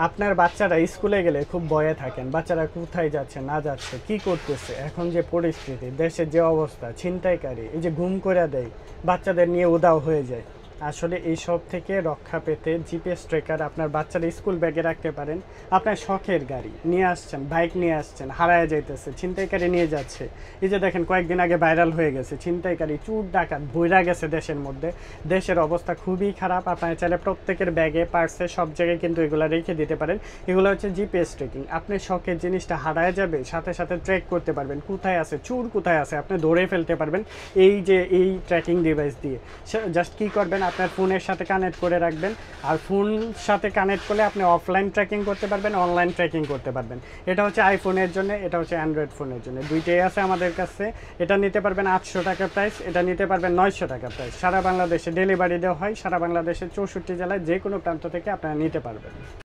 আপনার বাচ্চারা স্কুলে গেলে খুব ভয়ে থাকেন। বাচ্চারা কোথায় যাচ্ছে না যাচ্ছে, কি করতেছে, এখন যে পরিস্থিতি, দেশের যে অবস্থা, ছিনতাইকারী এই যে গুম করে দেয়, বাচ্চাদের নিয়ে উধাও হয়ে যায়। আসলে এইসব থেকে রক্ষা পেতে জিপিএস ট্র্যাকার আপনার বাচ্চার স্কুল ব্যাগে রাখতে পারেন। আপনার শখের গাড়ি নিয়ে আসছেন, বাইক নিয়ে আসছেন, হারায় যাইতেছে, ছিনতাইকারী নিয়ে যাচ্ছে। এই যে দেখেন কয়েকদিন আগে ভাইরাল হয়ে গেছে, ছিনতাইকারী চুর ডাকাত ভইরা গেছে দেশের মধ্যে। দেশের অবস্থা খুবই খারাপ। আপনারা চাইলে প্রত্যেকের ব্যাগে পার্সে সব জায়গায় কিন্তু এগুলো রেখে দিতে পারেন। এগুলো হচ্ছে জিপিএস ট্র্যাকিং। আপনি শখের জিনিসটা হারায় যাবে, সাথে সাথে ট্র্যাক করতে পারবেন কোথায় আছে, চুর কোথায় আছে আপনি ধরে ফেলতে পারবেন এই যে এই ট্র্যাকিং ডিভাইস দিয়ে। জাস্ট কী করবেন, আপনার ফোনের সাথে কানেক্ট করে রাখবেন। আর ফোন সাথে কানেক্ট করলে আপনি অফলাইন ট্র্যাকিং করতে পারবেন, অনলাইন ট্র্যাকিং করতে পারবেন। এটা হচ্ছে আইফোনের জন্য, এটা হচ্ছে অ্যান্ড্রয়েড ফোনের জন্য, দুইটাই আছে আমাদের কাছে। এটা নিতে পারবেন 800 টাকা প্রাইস, এটা নিতে পারবেন 900 টাকা প্রাইস। সারা বাংলাদেশে ডেলিভারি দেওয়া হয়, সারা বাংলাদেশের 64 জেলায় যে কোনো প্রান্ত থেকে আপনারা নিতে পারবেন।